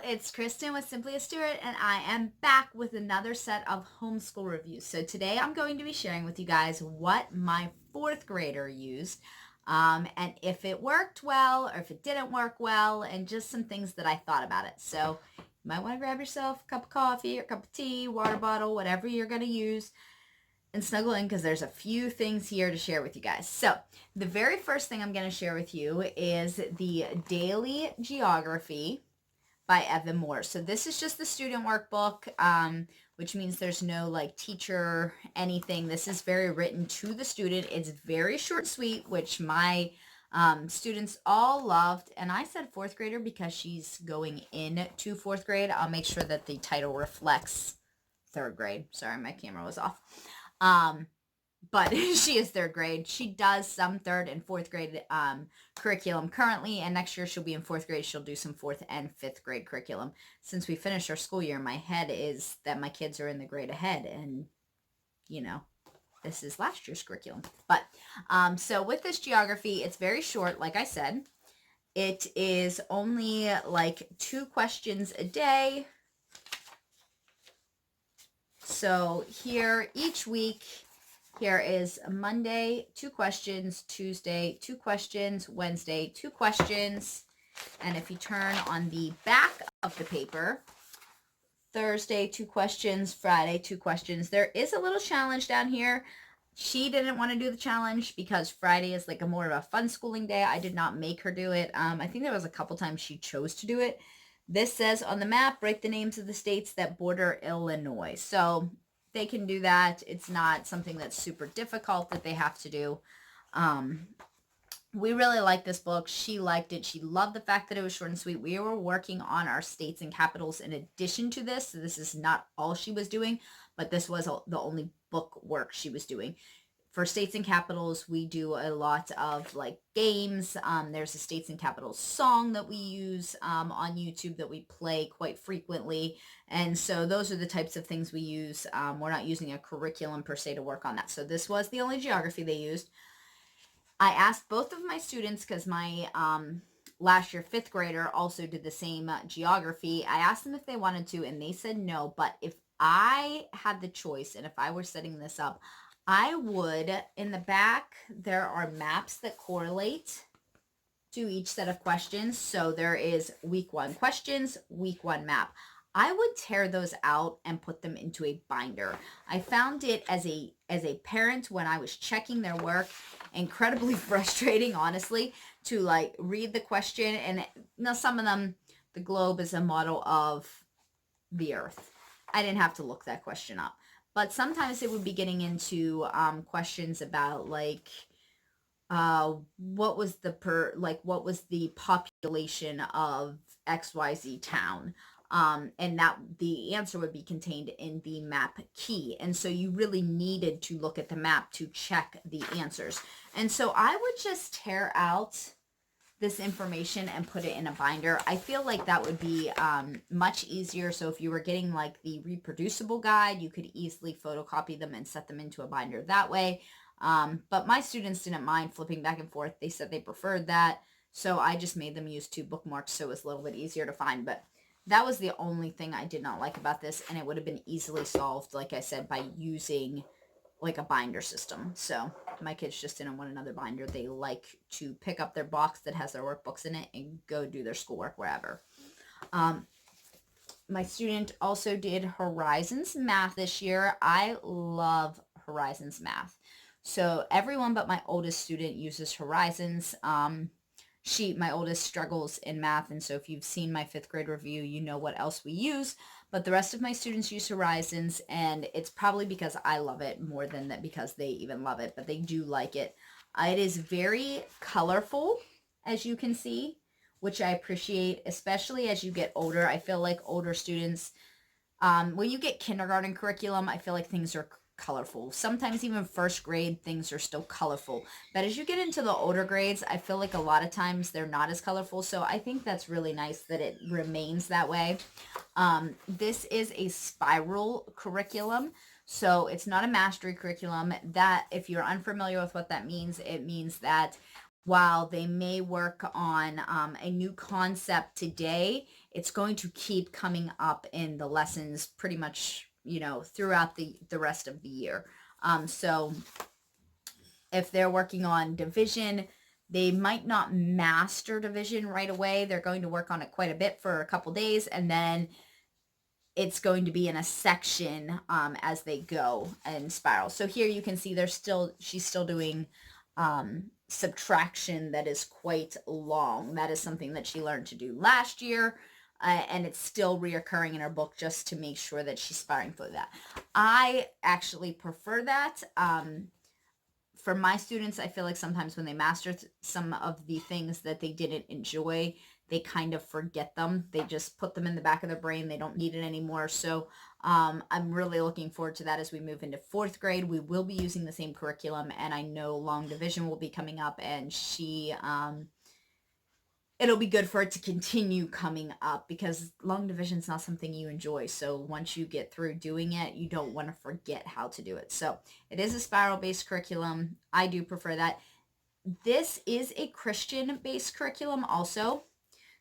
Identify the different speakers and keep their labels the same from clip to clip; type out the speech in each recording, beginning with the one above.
Speaker 1: It's Kristen with Simply a Stewart, and I am back with another set of homeschool reviews. So today I'm going to be sharing with you guys what my fourth grader used, and if it worked well or if it didn't work well, and just some things that I thought about it. So you might want to grab yourself a cup of coffee or a cup of tea, water bottle, whatever you're going to use, and snuggle in because there's a few things here to share with you guys. So the very first thing I'm going to share with you is the Daily Geography by Evan Moore. So this is just the student workbook, which means there's no like teacher anything. This is very written to the student. It's very short and sweet, which my students all loved. And I said fourth grader because she's going into fourth grade. I'll make sure that the title reflects third grade. Sorry, my camera was off. But she is third grade. She does some third and fourth grade curriculum currently, and next year she'll be in fourth grade. She'll do some fourth and fifth grade curriculum. Since we finished our school year, my head is that my kids are in the grade ahead, and you know, this is last year's curriculum. But so with this geography, it's very short, like I said. It is only like 2 questions a day. So here each week, here is Monday, 2 questions, Tuesday, 2 questions, Wednesday, 2 questions. And if you turn on the back of the paper, Thursday, 2 questions, Friday, 2 questions. There is a little challenge down here. She didn't want to do the challenge because Friday is like a more of a fun schooling day. I did not make her do it. I think there was a couple times she chose to do it. This says on the map, break the names of the states that border Illinois. So they can do that. It's not something that's super difficult that they have to do. We really like this book. She liked it. She loved the fact that it was short and sweet. We were working on our states and capitals in addition to this. So this is not all she was doing, but this was the only book work she was doing. For states and capitals, we do a lot of like games. There's a states and capitals song that we use on YouTube that we play quite frequently. And so those are the types of things we use. We're not using a curriculum per se to work on that. So this was the only geography they used. I asked both of my students, because my last year 5th grader also did the same geography. I asked them if they wanted to, and they said no. But if I had the choice, and if I were setting this up, I would, in the back, there are maps that correlate to each set of questions. So there is week 1 questions, week 1 map. I would tear those out and put them into a binder. I found it as a parent, when I was checking their work, incredibly frustrating, honestly, to like read the question. And now some of them, the globe is a model of the earth. I didn't have to look that question up. But sometimes it would be getting into questions about like what was the population of XYZ town. And that the answer would be contained in the map key. And so you really needed to look at the map to check the answers. And so I would just tear out this information and put it in a binder. I feel like that would be much easier. So if you were getting like the reproducible guide, you could easily photocopy them and set them into a binder that way. But my students didn't mind flipping back and forth. They said they preferred that. So I just made them use 2 bookmarks so it was a little bit easier to find. But that was the only thing I did not like about this. And it would have been easily solved, like I said, by using like a binder system. So my kids just didn't want another binder. They like to pick up their box that has their workbooks in it and go do their schoolwork wherever. My student also did Horizons Math this year. I love Horizons Math. So everyone but my oldest student uses Horizons. My oldest struggles in math, and so if you've seen my 5th grade review, you know what else we use. But the rest of my students use Horizons, and it's probably because I love it more than that because they even love it, but they do like it. It is very colorful, as you can see, which I appreciate, especially as you get older. I feel like older students, when you get kindergarten curriculum, I feel like things are colorful. Sometimes even 1st grade things are still colorful, but as you get into the older grades, I feel like a lot of times they're not as colorful. So I think that's really nice that it remains that way. This is a spiral curriculum, so it's not a mastery curriculum. That, if you're unfamiliar with what that means, it means that while they may work on a new concept today, it's going to keep coming up in the lessons pretty much, throughout the rest of the year. So if they're working on division, they might not master division right away. They're going to work on it quite a bit for a couple days, and then it's going to be in a section as they go and spiral. So here you can see she's still doing subtraction that is quite long. That is something that she learned to do last year, and it's still reoccurring in her book just to make sure that she's spiraling through that. I actually prefer that. For my students, I feel like sometimes when they master some of the things that they didn't enjoy, they kind of forget them. They just put them in the back of their brain. They don't need it anymore. So I'm really looking forward to that as we move into 4th grade. We will be using the same curriculum, and I know long division will be coming up, and it'll be good for it to continue coming up because long division is not something you enjoy. So once you get through doing it, you don't want to forget how to do it. So it is a spiral-based curriculum. I do prefer that. This is a Christian-based curriculum also.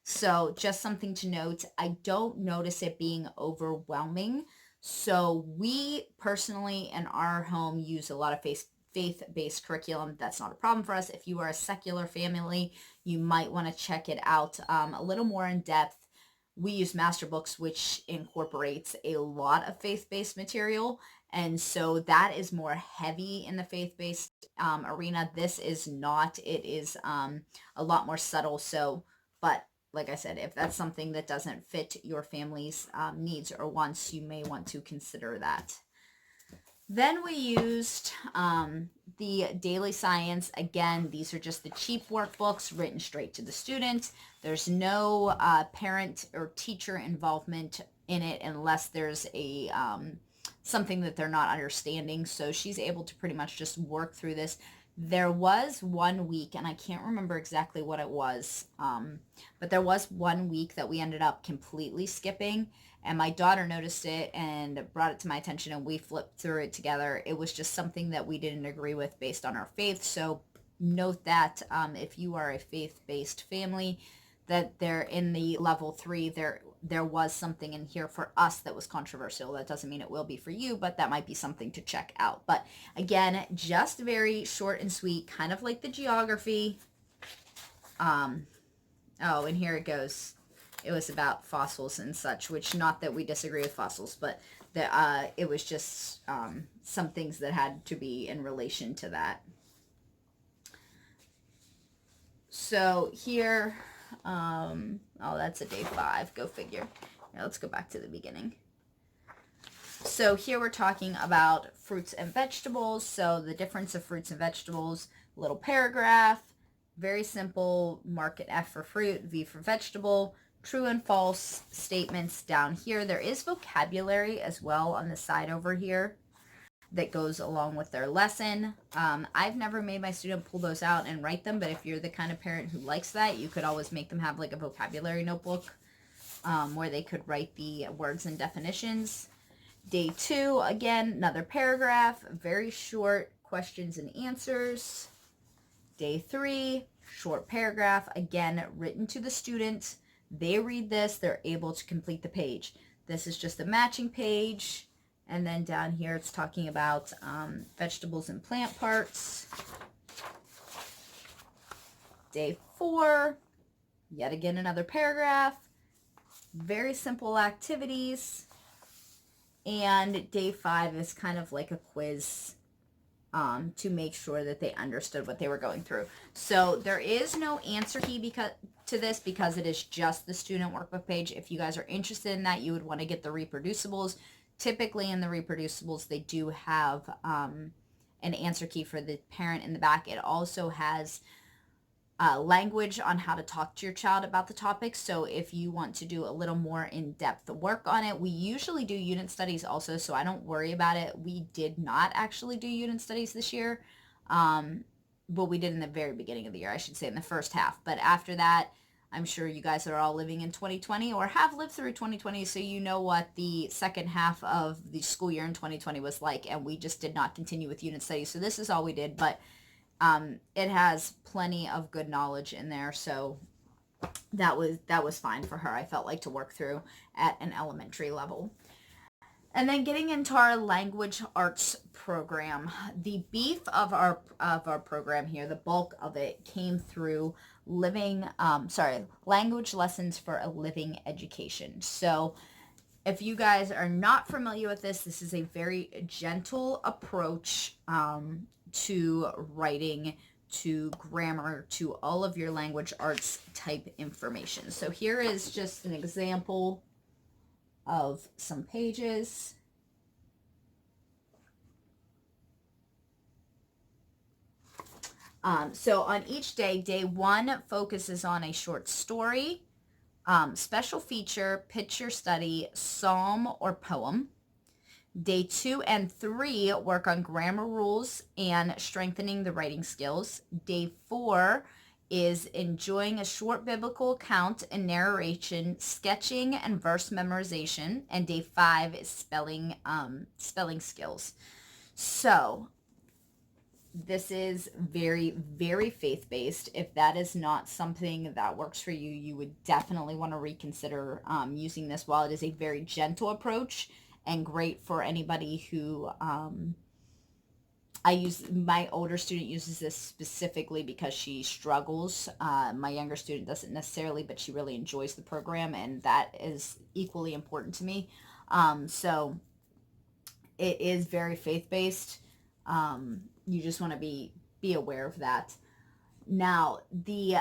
Speaker 1: So just something to note, I don't notice it being overwhelming. So we personally in our home use a lot of faith-based curriculum. That's not a problem for us. If you are a secular family, you might want to check it out a little more in depth. We use Master Books, which incorporates a lot of faith-based material. And so that is more heavy in the faith-based arena. This is not. It is a lot more subtle. So, but like I said, if that's something that doesn't fit your family's needs or wants, you may want to consider that. Then we used the Daily Science. Again, these are just the cheap workbooks written straight to the student. There's no parent or teacher involvement in it unless there's a something that they're not understanding. So she's able to pretty much just work through this. There was 1 week, and I can't remember exactly what it was, but there was 1 week that we ended up completely skipping, and my daughter noticed it and brought it to my attention, and we flipped through it together. It was just something that we didn't agree with based on our faith. So note that if you are a faith-based family, that they're in the level 3, there was something in here for us that was controversial. That doesn't mean it will be for you, but that might be something to check out. But again, just very short and sweet, kind of like the geography. Oh, and here it goes. It was about fossils and such, which not that we disagree with fossils, but it was just some things that had to be in relation to that. So here, oh, that's a day 5. Go figure. Now let's go back to the beginning. So here we're talking about fruits and vegetables. So the difference of fruits and vegetables, little paragraph, very simple, mark it F for fruit, V for vegetable, true and false statements down here. There is vocabulary as well on the side over here that goes along with their lesson. I've never made my student pull those out and write them, but if you're the kind of parent who likes that, you could always make them have like a vocabulary notebook where they could write the words and definitions. Day 2, again, another paragraph, very short questions and answers. Day 3, short paragraph, again, written to the student. They read this, they're able to complete the page. This is just a matching page. And then down here, it's talking about vegetables and plant parts. Day 4, yet again, another paragraph. Very simple activities. And day 5 is kind of like a quiz to make sure that they understood what they were going through. So there is no answer key to this because it is just the student workbook page. If you guys are interested in that, you would want to get the reproducibles. Typically in the reproducibles, they do have an answer key for the parent in the back. It also has language on how to talk to your child about the topic. So if you want to do a little more in-depth work on it, we usually do unit studies also, so I don't worry about it. We did not actually do unit studies this year, but we did in the very beginning of the year, I should say in the first half. But after that, I'm sure you guys are all living in 2020 or have lived through 2020, so you know what the second half of the school year in 2020 was like, and we just did not continue with unit studies. So this is all we did, but it has plenty of good knowledge in there, so that was fine for her, I felt like, to work through at an elementary level. And then getting into our language arts program, the beef of our program here, the bulk of it came through language lessons for a living education. So if you guys are not familiar with this, this is a very gentle approach to writing, to grammar, to all of your language arts type information. So here is just an example of some pages. So on each day, day 1 focuses on a short story, special feature, picture study, psalm, or poem. Day 2 and 3 work on grammar rules and strengthening the writing skills. Day 4 is enjoying a short biblical account and narration, sketching, and verse memorization. And day 5 is spelling skills. So this is very, very faith-based. If that is not something that works for you, you would definitely want to reconsider using this. While it is a very gentle approach and great for anybody who my older student uses this specifically because she struggles. My younger student doesn't necessarily, but she really enjoys the program, and that is equally important to me. So it is very faith-based. You just want to be aware of that. Now, the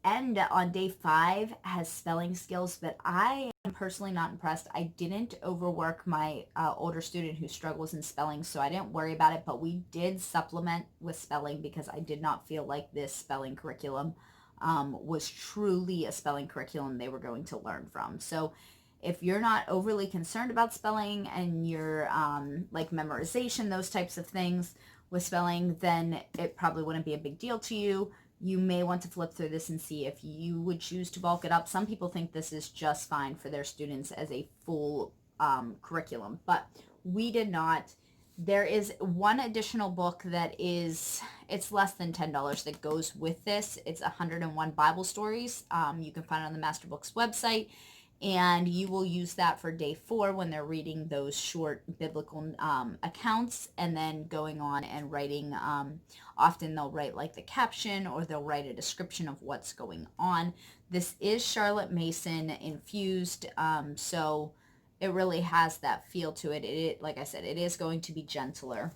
Speaker 1: end on day 5 has spelling skills, but I am personally not impressed. I didn't overwork my older student who struggles in spelling, so I didn't worry about it, but we did supplement with spelling because I did not feel like this spelling curriculum was truly a spelling curriculum they were going to learn from. So if you're not overly concerned about spelling and you're like memorization, those types of things with spelling, then it probably wouldn't be a big deal to you. You may want to flip through this and see if you would choose to bulk it up. Some people think this is just fine for their students as a full curriculum, but we did not. There is one additional book that it's less than $10 that goes with this. It's 101 Bible stories. You can find it on the Master Books website, and you will use that for day 4 when they're reading those short biblical accounts, and then going on and writing. Often they'll write like the caption, or they'll write a description of what's going on. This is Charlotte Mason infused, so it really has that feel to it. It, like I said, it is going to be gentler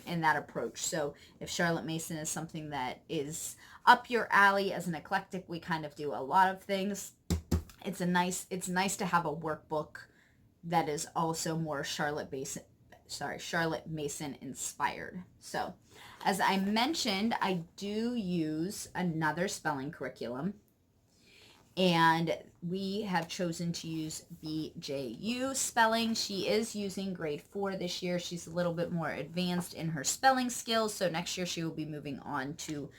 Speaker 1: in that approach. So if Charlotte Mason is something that is up your alley as an eclectic, we kind of do a lot of things. It's nice to have a workbook that is also more Charlotte Mason inspired. So, as I mentioned, I do use another spelling curriculum, and we have chosen to use BJU spelling. She is using grade 4 this year. She's a little bit more advanced in her spelling skills, so next year she will be moving on to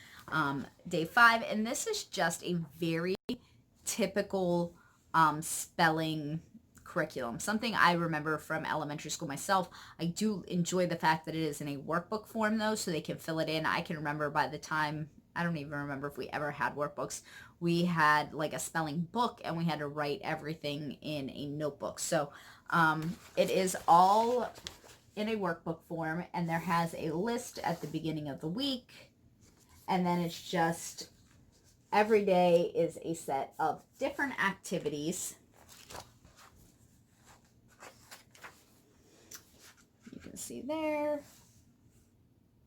Speaker 1: day 5, and this is just a very typical spelling curriculum. Something I remember from elementary school myself. I do enjoy the fact that it is in a workbook form, though, so they can fill it in. I can remember by the time, I don't even remember if we ever had workbooks. We had like a spelling book, and we had to write everything in a notebook. So it is all in a workbook form, and there has a list at the beginning of the week, and then it's just every day is a set of different activities. You can see there.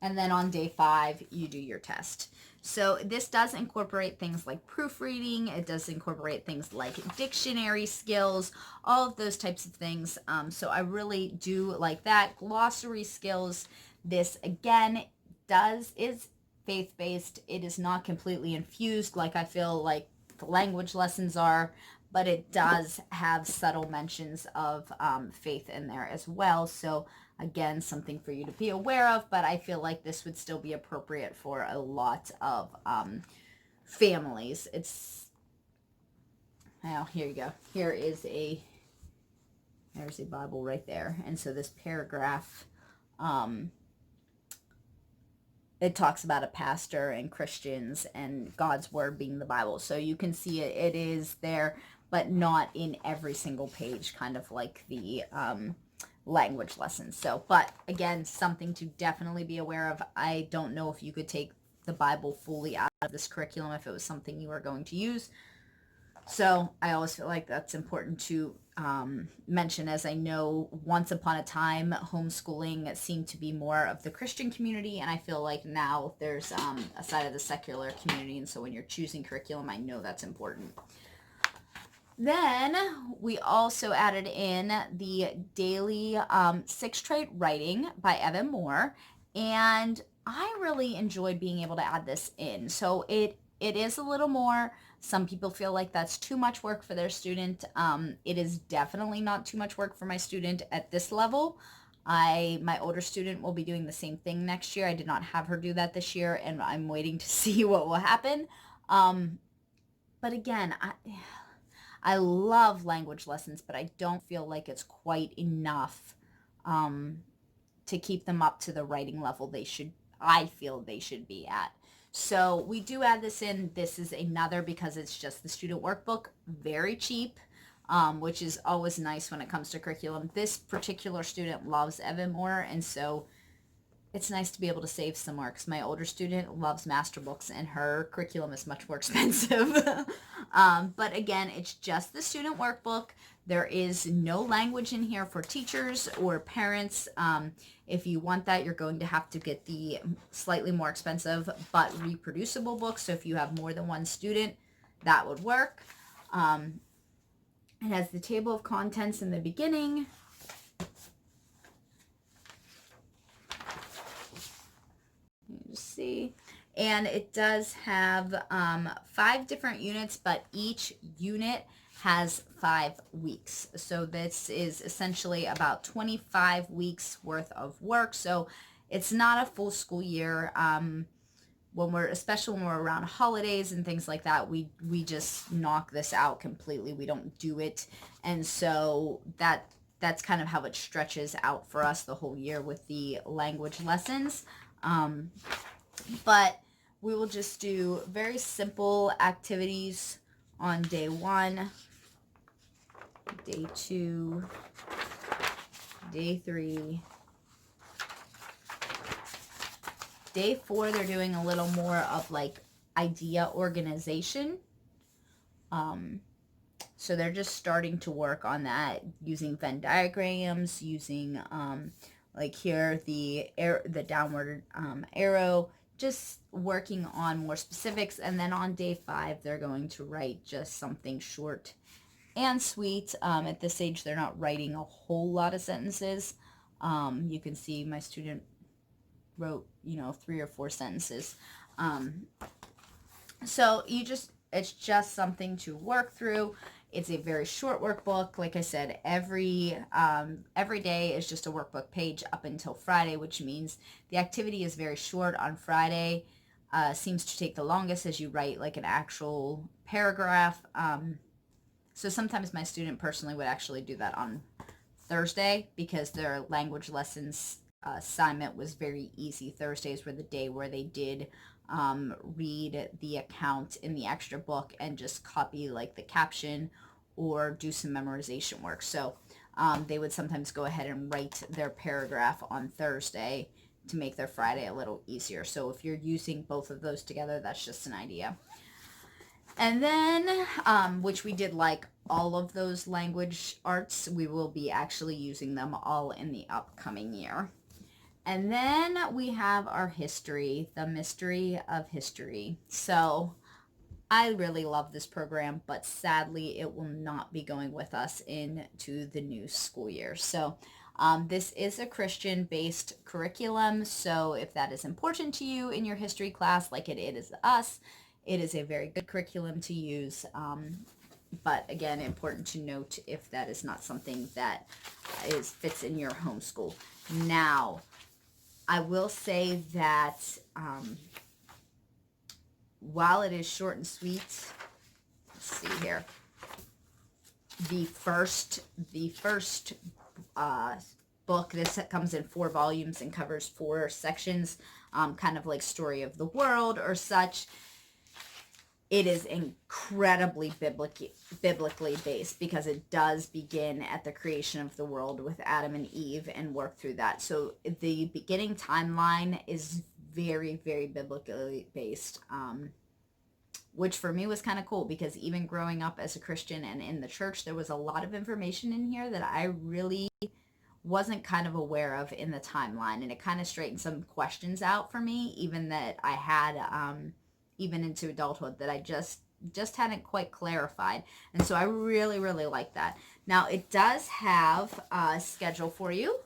Speaker 1: And then on day 5, you do your test. So this does incorporate things like proofreading. It does incorporate things like dictionary skills, all of those types of things. So I really do like that. Glossary skills. This, again, is faith-based. It is not completely infused like I feel like the language lessons are, but it does have subtle mentions of faith in there as well. So again, something for you to be aware of, but I feel like this would still be appropriate for a lot of families. Now, here you go. There's a Bible right there. And so this paragraph it talks about a pastor and Christians and God's word being the Bible. So you can see it is there, but not in every single page, kind of like the language lessons. So, but again, something to definitely be aware of. I don't know if you could take the Bible fully out of this curriculum if it was something you were going to use. So I always feel like that's important to mention, as I know once upon a time homeschooling seemed to be more of the Christian community, and I feel like now there's a side of the secular community, and so when you're choosing curriculum, I know that's important. Then we also added in the daily 6 trait writing by Evan Moore, and I really enjoyed being able to add this in. So it is a little more. Some people feel like that's too much work for their student. It is definitely not too much work for my student at this level. My older student will be doing the same thing next year. I did not have her do that this year, and I'm waiting to see what will happen. But again, I love language lessons, but I don't feel like it's quite enough to keep them up to the writing level I feel they should be at. So we do add this in. This is another, because it's just the student workbook, very cheap, which is always nice when it comes to curriculum. This particular student loves Evan Moore, and so it's nice to be able to save some more, because my older student loves master books and her curriculum is much more expensive. But again, it's just the student workbook. There is no language in here for teachers or parents. If you want that, you're going to have to get the slightly more expensive but reproducible book. So if you have more than one student, that would work. It has the table of contents in the beginning. See, and it does have 5 different units, but each unit has 5 weeks. So this is essentially about 25 weeks worth of work. So it's not a full school year. Especially when we're around holidays and things like that, we just knock this out completely. We don't do it, and so that's kind of how it stretches out for us the whole year with the language lessons. But we will just do very simple activities on day 1, day 2, day 3. Day 4, they're doing a little more of like idea organization. So they're just starting to work on that using Venn diagrams, using like here the downward arrow, just working on more specifics. And then on day 5, they're going to write just something short and sweet. At this age, they're not writing a whole lot of sentences. You can see my student wrote 3 or 4 sentences. So it's just something to work through. It's a very short workbook. Like I said, every day is just a workbook page up until Friday, which means the activity is very short on Friday. Seems to take the longest as you write like an actual paragraph. So sometimes my student personally would actually do that on Thursday, because their language lessons assignment was very easy. Thursdays were the day where they did read the account in the extra book and just copy like the caption or do some memorization work. So they would sometimes go ahead and write their paragraph on Thursday to make their Friday a little easier. So if you're using both of those together, that's just an idea. And then, which we did like all of those language arts, we will be actually using them all in the upcoming year. And then we have our history, the mystery of history. So I really love this program, but sadly it will not be going with us into the new school year. So this is a Christian-based curriculum. So if that is important to you in your history class, like it is us, it is a very good curriculum to use. But again, important to note if that is not something that fits in your homeschool. Now, I will say that while it is short and sweet, let's see here, the first book. This comes in 4 volumes and covers 4 sections, kind of like story of the world or such. It is incredibly biblically based because it does begin at the creation of the world with Adam and Eve and work through that. So the beginning timeline is very, very biblically based, which for me was kind of cool because even growing up as a Christian and in the church, there was a lot of information in here that I really wasn't kind of aware of in the timeline, and it kind of straightened some questions out for me, even that I had even into adulthood that I just hadn't quite clarified. And so I really, really like that. Now it does have a schedule for you.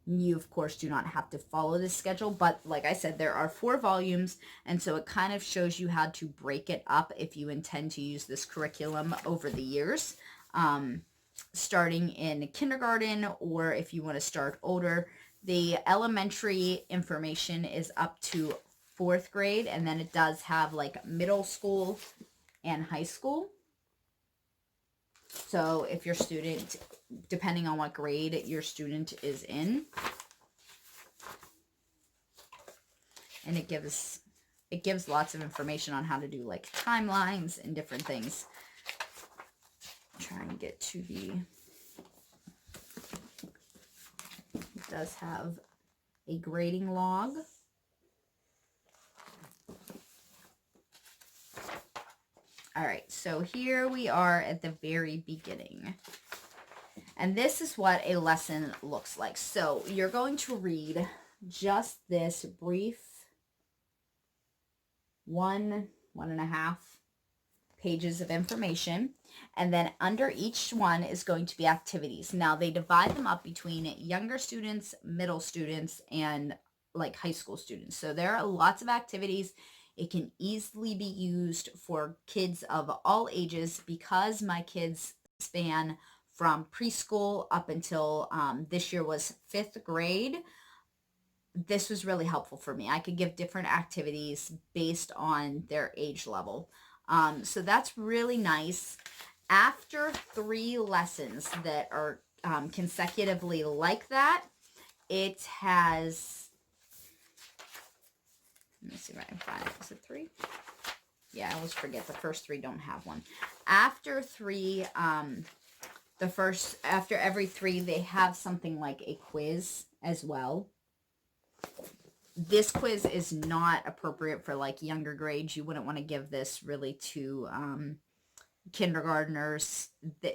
Speaker 1: You, of course, do not have to follow this schedule, but like I said, there are 4 volumes, and so it kind of shows you how to break it up if you intend to use this curriculum over the years, starting in kindergarten, or if you want to start older. The elementary information is up to 4th grade, and then it does have like middle school and high school. So if your student, depending on what grade your student is in, and it gives lots of information on how to do like timelines and different things. Try and get to the, it does have a grading log. All right, so here we are at the very beginning. And this is what a lesson looks like. So you're going to read just this brief 1.5 pages of information. And then under each one is going to be activities. Now they divide them up between younger students, middle students, and like high school students. So there are lots of activities. It can easily be used for kids of all ages because my kids span from preschool up until this year was 5th grade. This was really helpful for me. I could give different activities based on their age level. So that's really nice. After 3 lessons that are consecutively like that, it has, let me see if I can find it. Is it 3? Yeah, I always forget. The first 3 don't have one. After 3, after every 3, they have something like a quiz as well. This quiz is not appropriate for like younger grades. You wouldn't want to give this really to kindergartners.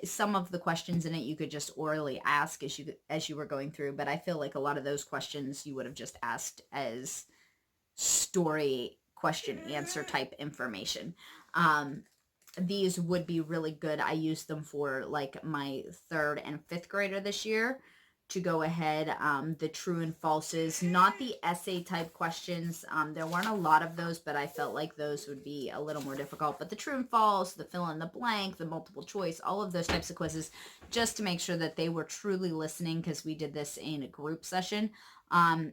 Speaker 1: Some of the questions in it you could just orally ask as you were going through, but I feel like a lot of those questions you would have just asked as story question answer type information. These would be really good. I used them for like my 3rd and 5th grader this year to go ahead. The true and falses, not the essay type questions. There weren't a lot of those, but I felt like those would be a little more difficult. But the true and false, the fill in the blank, the multiple choice, all of those types of quizzes, just to make sure that they were truly listening, because we did this in a group session, and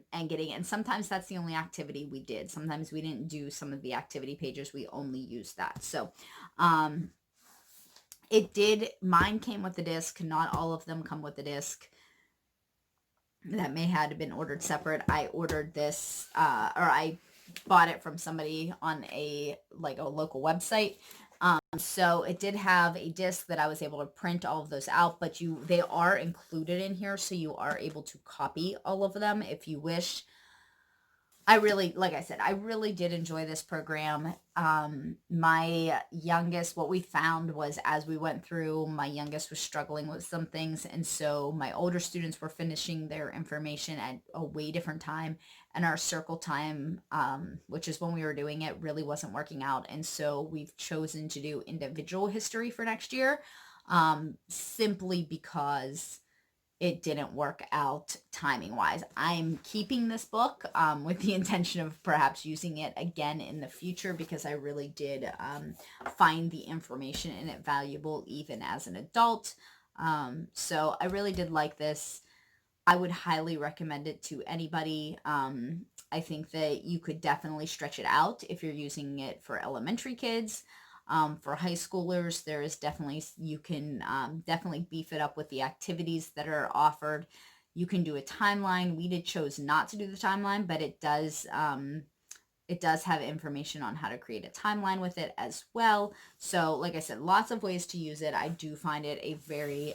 Speaker 1: sometimes that's the only activity we did. Sometimes we didn't do some of the activity pages. We only used that. So, mine came with the disc. Not all of them come with the disc. That may have been ordered separate. I ordered this, or I bought it from somebody on a local website. So it did have a disc that I was able to print all of those out, but they are included in here, so you are able to copy all of them if you wish. Like I said, I really did enjoy this program. My youngest, what we found was as we went through, my youngest was struggling with some things. And so my older students were finishing their information at a way different time. And our circle time, which is when we were doing it, really wasn't working out. And so we've chosen to do individual history for next year, simply because it didn't work out timing wise. I'm keeping this book with the intention of perhaps using it again in the future, because I really did find the information in it valuable even as an adult. So I really did like this. I would highly recommend it to anybody. I think that you could definitely stretch it out if you're using it for elementary kids. For high schoolers, there is definitely, you can definitely beef it up with the activities that are offered. You can do a timeline. We chose not to do the timeline, but it does have information on how to create a timeline with it as well. So like I said, lots of ways to use it. I do find it a very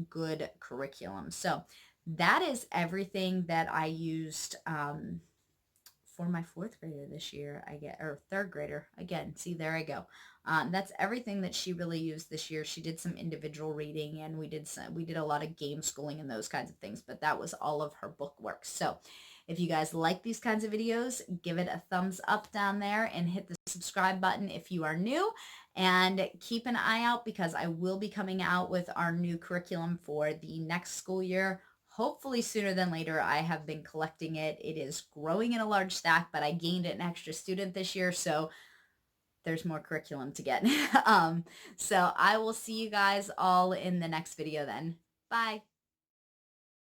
Speaker 1: good curriculum. So that is everything that I used for my fourth grader this year, or third grader. Again, see, there I go. That's everything that she really used this year. She did some individual reading, and we did a lot of game schooling and those kinds of things, but that was all of her book work. So if you guys like these kinds of videos, give it a thumbs up down there and hit the subscribe button if you are new, and keep an eye out because I will be coming out with our new curriculum for the next school year. Hopefully sooner than later. I have been collecting it. It is growing in a large stack, but I gained an extra student this year, so there's more curriculum to get. So I will see you guys all in the next video then. Bye.